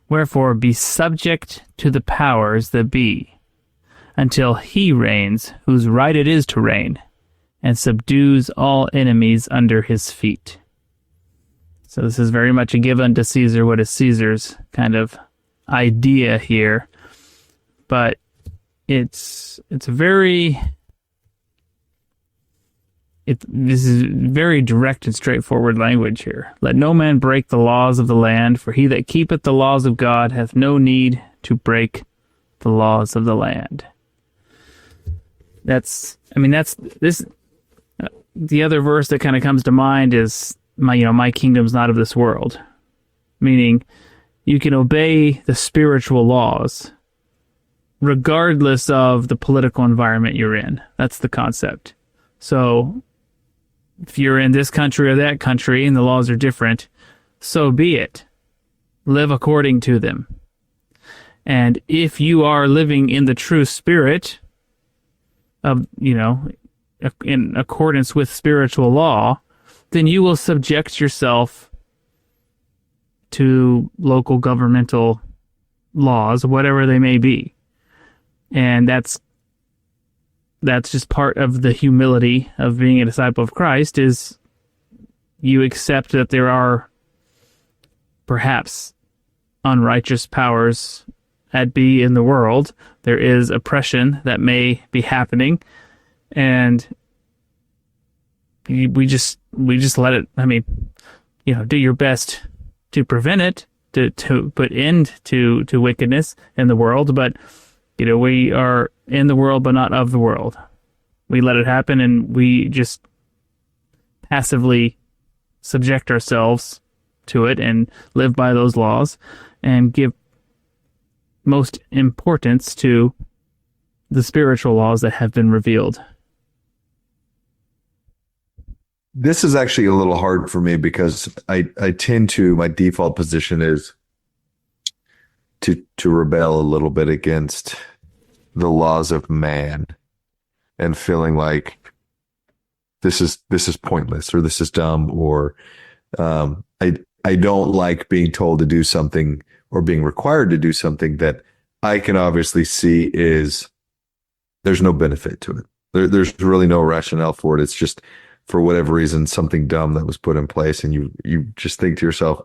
Wherefore be subject to the powers that be, until he reigns, whose right it is to reign, and subdues all enemies under his feet. So this is very much a give unto Caesar what is Caesar's kind of idea here. But this is very direct and straightforward language here. Let no man break the laws of the land, for he that keepeth the laws of God hath no need to break the laws of the land. The other verse that kind of comes to mind is my kingdom's not of this world. Meaning you can obey the spiritual laws regardless of the political environment you're in. That's the concept. So if you're in this country or that country and the laws are different, so be it. Live according to them. And if you are living in the true spirit of, in accordance with spiritual law, then you will subject yourself to local governmental laws, whatever they may be. And that's just part of the humility of being a disciple of Christ, is you accept that there are perhaps unrighteous powers at be in the world. There is oppression that may be happening, and we just let it, do your best to prevent it, to put end to wickedness in the world. But we are in the world, but not of the world. We let it happen, and we just passively subject ourselves to it and live by those laws and give most importance to the spiritual laws that have been revealed. This is actually a little hard for me because I tend to, my default position is to rebel a little bit against the laws of man and feeling like this is pointless, or this is dumb, or I don't like being told to do something or being required to do something that I can obviously see is there's no benefit to it. There's really no rationale for it. It's just, for whatever reason, something dumb that was put in place, and you just think to yourself,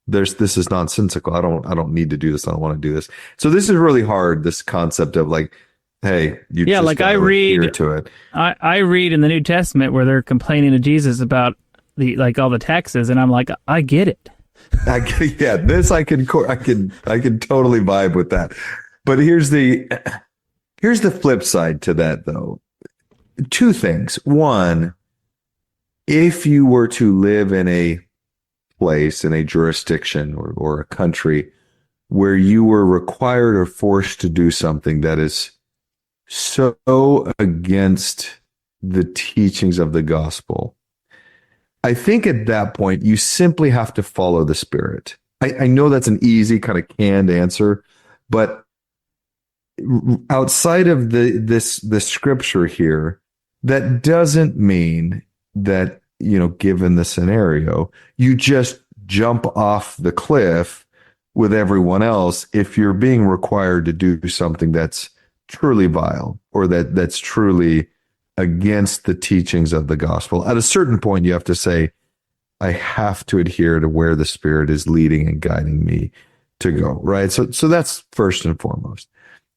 this is nonsensical. I don't need to do this. I don't want to do this. So this is really hard, this concept of like, hey, you just like I read to it. I read in the New Testament where they're complaining to Jesus about all the taxes, and I'm like, I get it. This I can totally vibe with that. But here's the flip side to that, though. Two things. One, if you were to live in a place, in a jurisdiction or a country where you were required or forced to do something that is so against the teachings of the gospel, I think at that point you simply have to follow the Spirit. I know that's an easy kind of canned answer, but outside of the scripture here, that doesn't mean that, given the scenario, you just jump off the cliff with everyone else if you're being required to do something that's truly vile, or that's truly against the teachings of the gospel. At a certain point, you have to say, I have to adhere to where the Spirit is leading and guiding me to go, right? So that's first and foremost.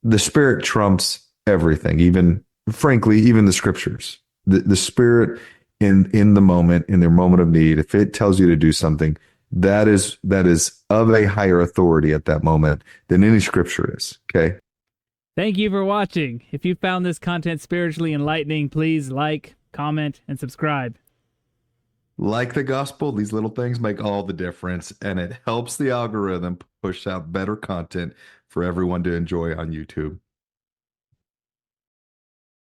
The Spirit trumps everything, even the scriptures. The Spirit in the moment, in their moment of need, if it tells you to do something, that is of a higher authority at that moment than any scripture is, okay? Thank you for watching. If you found this content spiritually enlightening, please like, comment, and subscribe. Like the gospel, these little things make all the difference, and it helps the algorithm push out better content for everyone to enjoy on YouTube.